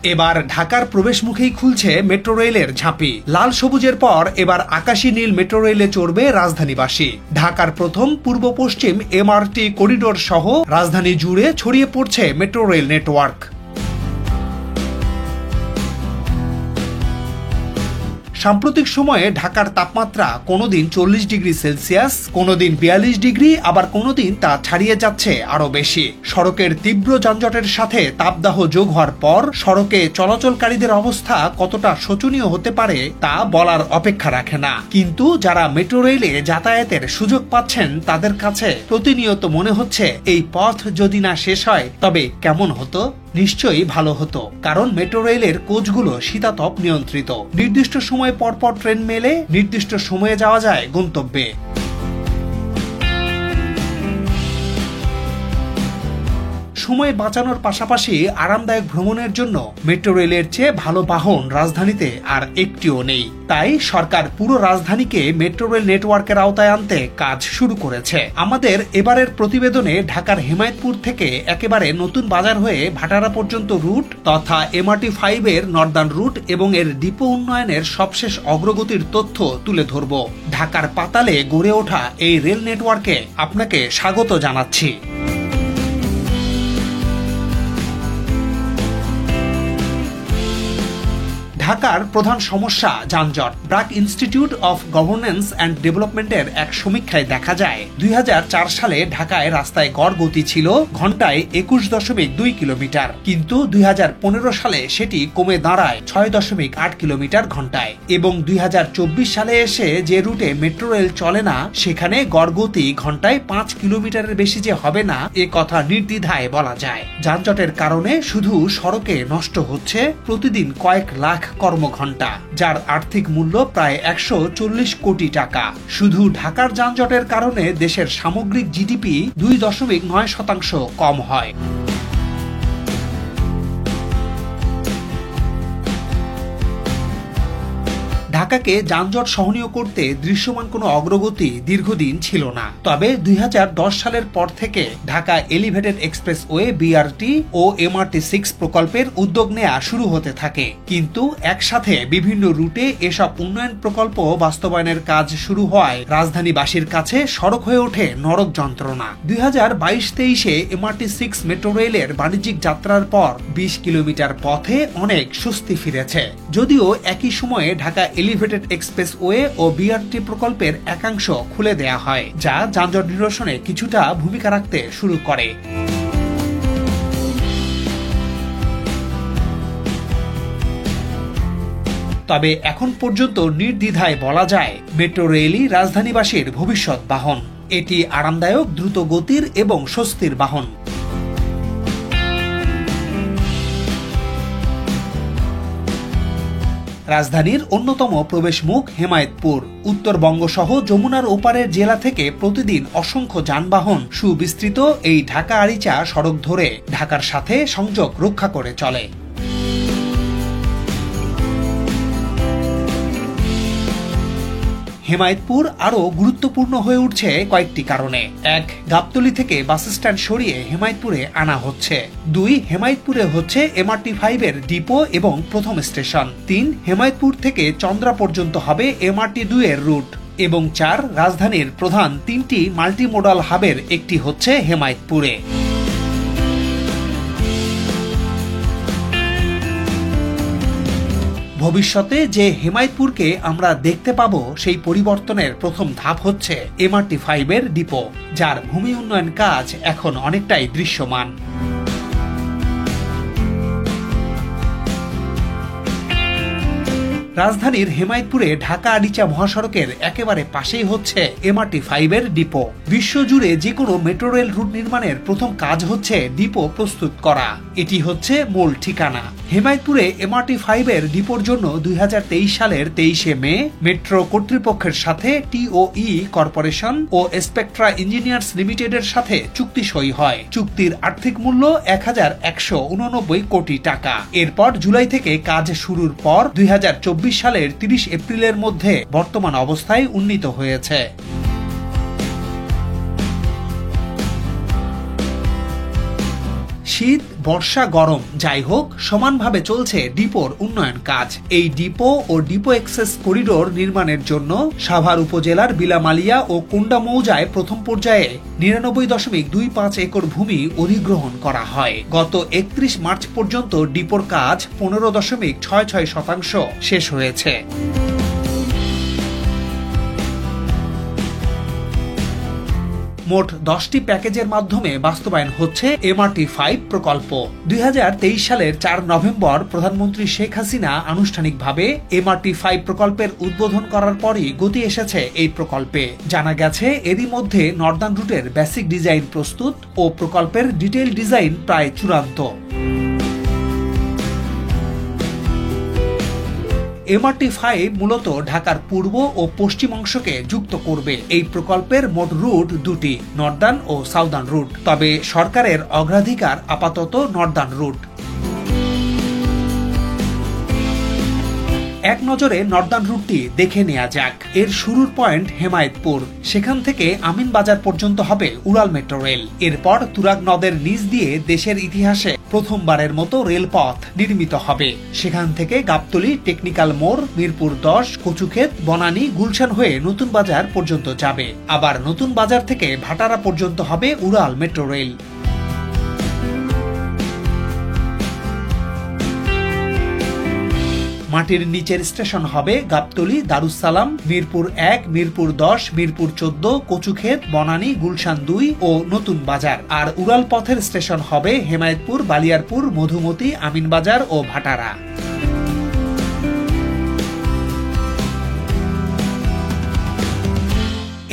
এবার ঢাকার প্রবেশমুখেই খুলছে মেট্রো রেলের ঝাঁপি। লাল সবুজের পর এবার আকাশী নীল মেট্রো রেলে চড়বে রাজধানীবাসী। ঢাকার প্রথম পূর্ব পশ্চিম এমআরটি করিডোর সহ রাজধানী জুড়ে ছড়িয়ে পড়ছে মেট্রো রেল নেটওয়ার্ক। সাম্প্রতিক সময়ে ঢাকার তাপমাত্রা কোনোদিন 40 ডিগ্রি সেলসিয়াস, কোনোদিন 42 ডিগ্রি, আবার কোনোদিন তা ছাড়িয়ে যাচ্ছে আরো বেশি। সড়কের তীব্র যানজটের সাথে তাপদাহ যোগ হওয়ার পর সড়কে চলাচলকারীদের অবস্থা কতটা শোচনীয় হতে পারে তা বলার অপেক্ষা রাখে না। কিন্তু যারা মেট্রো রেলে যাতায়াতের সুযোগ পাচ্ছেন তাদের কাছে প্রতিনিয়ত মনে হচ্ছে এই পথ যদি না শেষ হয় তবে কেমন হতো। নিশ্চয়ই ভালো হতো, কারণ মেট্রো রেলের কোচগুলো শীতাতপ নিয়ন্ত্রিত। নির্দিষ্ট সময় পরপর ট্রেন মেলে, নির্দিষ্ট সময়ে যাওয়া যায় গন্তব্যে। সময় বাঁচানোর পাশাপাশি আরামদায়ক ভ্রমণের জন্য মেট্রো রেলের চেয়ে ভালো বাহন রাজধানীতে আর একটিও নেই। তাই সরকার পুরো রাজধানীকে মেট্রো রেল নেটওয়ার্কের আওতায় আনতে কাজ শুরু করেছে। আমাদের এবারের প্রতিবেদনে ঢাকার হেমায়েতপুর থেকে একেবারে নতুন বাজার হয়ে ভাটারা পর্যন্ত রুট তথা MRT-5 এর নর্দার্ন রুট এবং এর ডিপো উন্নয়নের সবশেষ অগ্রগতির তথ্য তুলে ধরব। ঢাকার পাতালে গড়ে ওঠা এই রেল নেটওয়ার্কে আপনাকে স্বাগত জানাচ্ছি। ঢাকার প্রধান সমস্যা যানজট। BRAC institute of governance and ডেভেলপমেন্টের এক সমীক্ষায় দেখা যায় 2004 সালে ঢাকায় রাস্তায় গড় গতি ছিল ঘন্টায় 21.2 কিলোমিটার, কিন্তু 2015 সালে সেটি কমে দাঁড়ায় 6.8 কিলোমিটার ঘন্টায়। এবং 2024 সালে এসে যে রুটে মেট্রো রেল চলে না সেখানে গড় গতি ঘন্টায় 5 কিলোমিটারের বেশি যে হবে না এ কথা নির্দ্বিধায় বলা যায়। যানজটের কারণে শুধু সড়কে নষ্ট হচ্ছে প্রতিদিন কয়েক লাখ কর্মঘণ্টা, যার আর্থিক মূল্য প্রায় 140 কোটি টাকা। শুধু ঢাকার যানজটের কারণে দেশের সামগ্রিক জিডিপি 2.9% কম হয়। ঢাকাকে যানজট সহনীয় করতে দৃশ্যমান কোনো অগ্রগতি দীর্ঘদিন ছিল না। তবে 2010 সালের পর থেকে ঢাকা এলিভেটেড এক্সপ্রেসওয়ে BRT ও MRT-6 প্রকল্পের উদ্যোগ নেওয়া শুরু হতে থাকে। কিন্তু একসাথে বিভিন্ন রুটে এসব উন্নয়ন প্রকল্প বাস্তবায়নের কাজ শুরু হওয়ায় রাজধানীবাসীর কাছে সড়ক হয়ে ওঠে নরক যন্ত্রণা। 2022-23-এ MRT-6 মেট্রো রেলের বাণিজ্যিক যাত্রার পর 20 কিলোমিটার পথে অনেক স্বস্তি ফিরেছে। যদিও একই সময়ে ঢাকা এলিভেটেড এক্সপ্রেসওয়ে ও BRT প্রকল্পের একাংশ খুলে দেয়া হয়, যা যানজট নিরসনে কিছুটা ভূমিকা রাখতে শুরু করে। তবে এখন পর্যন্ত নির্দ্বিধায় বলা যায় মেট্রো রেলই রাজধানীবাসীর ভবিষ্যৎ বাহন। এটি আরামদায়ক, দ্রুত গতির এবং স্বস্তির বাহন। রাজধানীর অন্যতম প্রবেশমুখ হেমায়েতপুর। উত্তরবঙ্গ সহ যমুনার ওপারের জেলা থেকে প্রতিদিন অসংখ্য যানবাহন সুবিস্তৃত এই ঢাকা আরিচা সড়ক ধরে ঢাকার সাথে সংযোগ রক্ষা করে চলে। হেমায়েতপুর আরও গুরুত্বপূর্ণ হয়ে উঠছে কয়েকটি কারণে। 1. গাবতলী থেকে বাস স্ট্যান্ড সরিয়ে হেমায়েতপুরে আনা হচ্ছে। 2. হেমায়েতপুরে হচ্ছে MRT-5 এর ডিপো এবং প্রথম স্টেশন। 3. হেমায়েতপুর থেকে চন্দ্রা পর্যন্ত হবে MRT-2 এর রুট। এবং 4. রাজধানীর প্রধান 3টি মাল্টিমোডাল হাবের একটি হচ্ছে হেমায়েতপুরে। ভবিষ্যতে যে হেমায়েতপুরকে আমরা দেখতে পাবো সেই পরিবর্তনের প্রথম ধাপ হচ্ছে MRT-5 এর ডিপো, যার ভূমি উন্নয়ন কাজ এখন অনেকটাই দৃশ্যমান। রাজধানীর হেমায়েতপুরে ঢাকা আরিচা মহাসড়কের একেবারে পাশেই হচ্ছে MRT-5 এর ডিপো। বিশ্বজুড়ে যে কোনো মেট্রো রেল রুট নির্মাণের প্রথম কাজ হচ্ছে ডিপো প্রস্তুত করা। এটি হচ্ছে মূল ঠিকানা। হেমায়েতপুরে MRT-5 এর ডিপোর জন্য 2023 সালের 23শে মে মেট্রো কর্তৃপক্ষের সাথে TOE কর্পোরেশন ও স্পেকট্রা ইঞ্জিনিয়ার্স লিমিটেডের সাথে চুক্তি সই হয়। চুক্তির আর্থিক মূল্য 1189 কোটি টাকা। এরপর জুলাই থেকে কাজ শুরুর পর 2024 সালের 30 এপ্রিলের মধ্যে বর্তমান অবস্থায় উন্নীত হয়েছে। শীত, বর্ষা গরম যাই হোক, সমানভাবে চলছে ডিপোর উন্নয়ন কাজ। এই ডিপো ও ডিপো এক্সেস করিডোর নির্মাণের জন্য সাভার উপজেলার বিলামালিয়া ও কুন্ডা মৌজায় প্রথম পর্যায়ে 99.25 একর ভূমি অধিগ্রহণ করা হয়। গত 31 মার্চ পর্যন্ত ডিপোর কাজ 15.66% শেষ হয়েছে। মোট 10টি প্যাকেজের মাধ্যমে বাস্তবায়ন হচ্ছে MRT-5 প্রকল্প। 2023 সালের 4 নভেম্বর প্রধানমন্ত্রী শেখ হাসিনা আনুষ্ঠানিকভাবে MRT-5 প্রকল্পের উদ্বোধন করার পরই গতি এসেছে এই প্রকল্পে। জানা গেছে এরই মধ্যে নর্দার্ন রুটের বেসিক ডিজাইন প্রস্তুত ও প্রকল্পের ডিটেইল ডিজাইন প্রায় চূড়ান্ত। MRT-5 মূলত ঢাকার পূর্ব ও পশ্চিম অংশকে যুক্ত করবে। এই প্রকল্পের মোট রুট দুটি, নর্দার্ন ও সাউদার্ন রুট। তবে সরকারের অগ্রাধিকার আপাতত নর্দার্ন রুট। এক নজরে নর্দার্ন রুটটি দেখে নেওয়া যাক। এর শুরুর পয়েন্ট হেমায়েতপুর, সেখান থেকে আমিনবাজার পর্যন্ত হবে উড়াল মেট্রো রেল। এরপর তুরাগ নদের নিচ দিয়ে দেশের ইতিহাসে প্রথমবারের মতো রেলপথ নির্মিত হবে। সেখান থেকে গাবতলী, টেকনিক্যাল মোড়, মিরপুর 10, কচুক্ষেত, বনানী, গুলশান হয়ে নতুন বাজার পর্যন্ত যাবে। আবার নতুন বাজার থেকে ভাটারা পর্যন্ত হবে উড়াল মেট্রো রেল। মাটির নিচের স্টেশন হবে গাবতলী, দারুসালাম, মিরপুর 1, মিরপুর 10, মিরপুর 14, কচুক্ষেত, বনানী, গুলশান 2 ও নতুন বাজার। আর উড়াল পথের স্টেশন হবে হেমায়েতপুর, বালিয়ারপুর, মধুমতি, আমিনবাজার ও ভাটারা।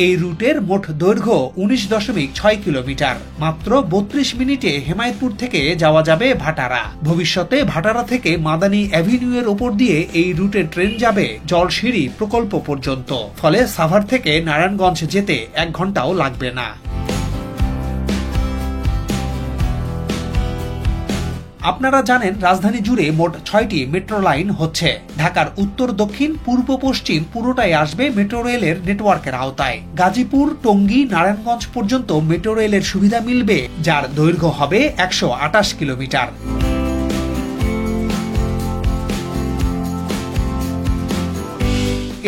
এই রুটের মোট দৈর্ঘ্য 19.6 কিলোমিটার। মাত্র 32 মিনিটে হেমায়েতপুর থেকে যাওয়া যাবে ভাটারা। ভবিষ্যতে ভাটারা থেকে মাদানী অ্যাভিনিউ এর ওপর দিয়ে এই রুটে ট্রেন যাবে জলসিঁড়ি প্রকল্প পর্যন্ত। ফলে সাভার থেকে নারায়ণগঞ্জ যেতে 1 ঘন্টাও লাগবে না। আপনারা জানেন রাজধানী জুড়ে মোট 6টি মেট্রো লাইন হচ্ছে। ঢাকার উত্তর, দক্ষিণ, পূর্ব, পশ্চিম পুরোটাই আসবে মেট্রো রেলের নেটওয়ার্কের আওতায়। গাজীপুর, টঙ্গী, নারায়ণগঞ্জ পর্যন্ত মেট্রো রেলের সুবিধা মিলবে, যার দৈর্ঘ্য হবে 128 কিলোমিটার।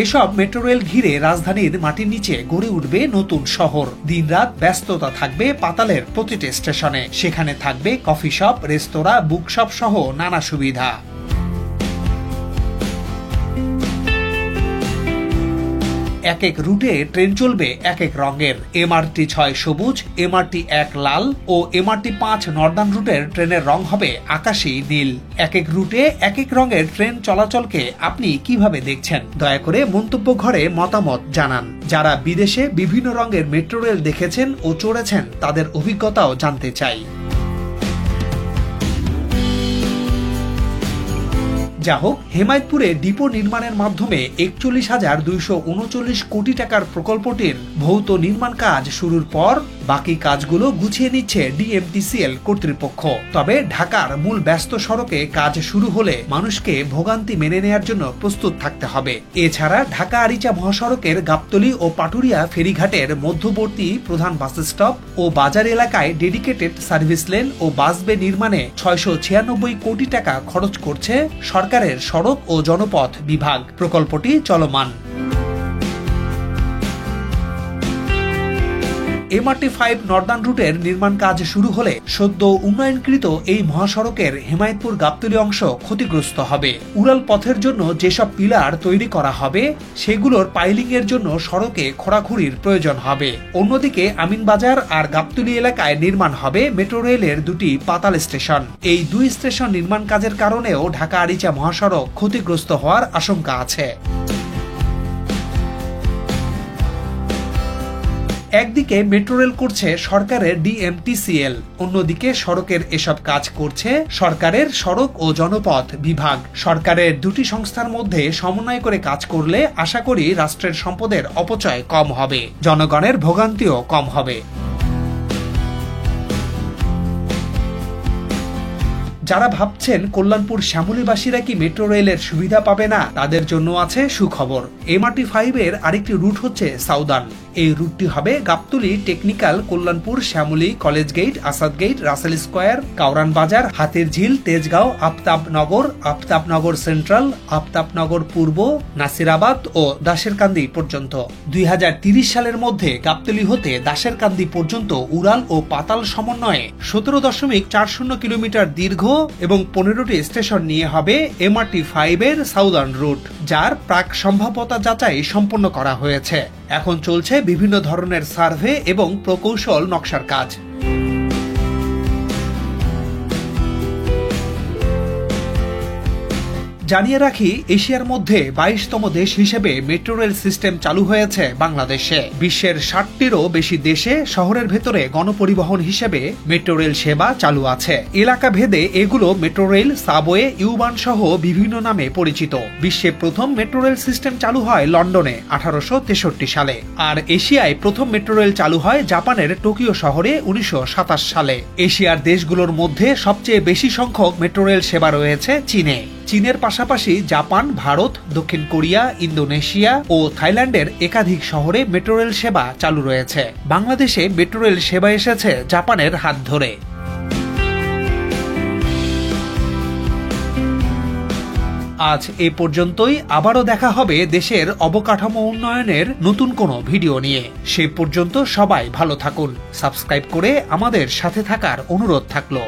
এসব মেট্রো রেল ঘিরে রাজধানীর মাটির নিচে গড়ে উঠবে নতুন শহর। দিনরাত ব্যস্ততা থাকবে পাতালের প্রতিটি স্টেশনে। সেখানে থাকবে কফি শপ, রেস্তোরাঁ, বুকশপ সহ নানা সুবিধা। এক এক রুটে ট্রেন চলবে এক এক রঙের। MRT-6 সবুজ, MRT-1 লাল ও MRT-5 নর্দার্ন রুটের ট্রেনের রং হবে আকাশী নীল। এক এক রুটে এক এক রঙের ট্রেন চলাচলকে আপনি কিভাবে দেখছেন? দয়া করে মন্তব্য ঘরে মতামত জানান। যারা বিদেশে বিভিন্ন রঙের মেট্রো রেল দেখেছেন ও চড়েছেন তাদের অভিজ্ঞতাও জানতে চাই। যা হোক, হেমায়েতপুরে ডিপো নির্মাণের মাধ্যমে 41,239 কোটি টাকার প্রকল্পটির ভৌত নির্মাণ কাজ শুরুর পর বাকি কাজগুলো গুছিয়ে নিচ্ছে DMTCL কর্তৃপক্ষ। তবে ঢাকার মূল ব্যস্ত সড়কে কাজ শুরু হলে মানুষকে ভোগান্তি মেনে নেয়ার জন্য প্রস্তুত থাকতে হবে। এছাড়া ঢাকা আরিচা মহাসড়কের গাবতলী ও পাটুরিয়া ফেরিঘাটের মধ্যবর্তী প্রধান বাস স্টপ ও বাজার এলাকায় ডেডিকেটেড সার্ভিস লেন ও বাসবে নির্মাণে 696 কোটি টাকা খরচ করছে সরকারের সড়ক ও জনপথ বিভাগ। প্রকল্পটি চলমান। MRT-5 নর্দার্ন রুটের নির্মাণ কাজ শুরু হলে সদ্য উন্নয়নকৃত এই মহাসড়কের হেমায়েতপুর গাবতলী অংশ ক্ষতিগ্রস্ত হবে। উড়াল পথের জন্য যেসব পিলার তৈরি করা হবে সেগুলোর পাইলিং এর জন্য সড়কে খোঁড়াখুড়ির প্রয়োজন হবে। অন্যদিকে আমিনবাজার আর গাবতলী এলাকায় নির্মাণ হবে মেট্রো রেলের দুটি পাতাল স্টেশন। এই দুই স্টেশন নির্মাণ কাজের কারণেও ঢাকা আরিচা মহাসড়ক ক্ষতিগ্রস্ত হওয়ার আশঙ্কা আছে। একদিকে মেট্রো রেল করছে সরকারের DMTCL, অন্যদিকে সড়কের এসব কাজ করছে সরকারের সড়ক ও জনপথ বিভাগ। সরকারের দুটি সংস্থার মধ্যে সমন্বয় করে কাজ করলে আশা করি রাষ্ট্রের সম্পদের অপচয় কম হবে, জনগণের ভোগান্তিও কম হবে। যারা ভাবছেন কল্যাণপুর শ্যামলীবাসীরা কি মেট্রো রেলের সুবিধা পাবে না, তাদের জন্য আছে সুখবর। MRT-5 এর আরেকটি রুট হচ্ছে সাউদার্ন। এই রুটটি হবে Gabtoli, technical, Kalyanpur, Shyamoli, college gate, Asad gate, Russell square, Karwan Bazar, Hatir ঝিল, তেজগাঁও, আফতাবনগর সেন্ট্রাল, আফতাবনগর পূর্ব, নাসিরাবাদ ও দাশেরকান্দি পর্যন্ত। 2030 সালের মধ্যে গাবতলী হতে দাশেরকান্দি পর্যন্ত উড়াল ও পাতাল সমন্বয়ে 17.40 কিলোমিটার দীর্ঘ এবং 15টি স্টেশন নিয়ে হবে MRT-5 এর সাউদার্ন রুট, যার প্রাক সম্ভাব্যতা যাচাই সম্পন্ন করা হয়েছে। এখন চলছে বিভিন্ন ধরনের সার্ভে এবং প্রকৌশল নকশার কাজ। জানিয়ে রাখি, এশিয়ার মধ্যে 22তম দেশ হিসেবে মেট্রো রেল সিস্টেম চালু হয়েছে বাংলাদেশে। বিশ্বের 60টিরও বেশি দেশে শহরের ভেতরে গণপরিবহন হিসেবে মেট্রো রেল সেবা চালু আছে। এলাকা ভেদে এগুলো মেট্রো রেল, সাবওয়ে, ইউবান সহ বিভিন্ন নামে পরিচিত। বিশ্বে প্রথম মেট্রো রেল সিস্টেম চালু হয় লন্ডনে 1863 সালে, আর এশিয়ায় প্রথম মেট্রো রেল চালু হয় জাপানের টোকিও শহরে 1927 সালে। এশিয়ার দেশগুলোর মধ্যে সবচেয়ে বেশি সংখ্যক মেট্রো রেল সেবা রয়েছে চীনে। চীনের পাশাপাশি জাপান, ভারত, দক্ষিণ কোরিয়া, ইন্দোনেশিয়া ও থাইল্যান্ডের একাধিক শহরে মেট্রো রেল সেবা চালু রয়েছে। বাংলাদেশে মেট্রো রেল সেবা এসেছে জাপানের হাত ধরে। আজ এ পর্যন্তই। আবারও দেখা হবে দেশের অবকাঠামো উন্নয়নের নতুন কোনো ভিডিও নিয়ে। সে পর্যন্ত সবাই ভালো থাকুন। সাবস্ক্রাইব করে আমাদের সাথে থাকার অনুরোধ থাকলো।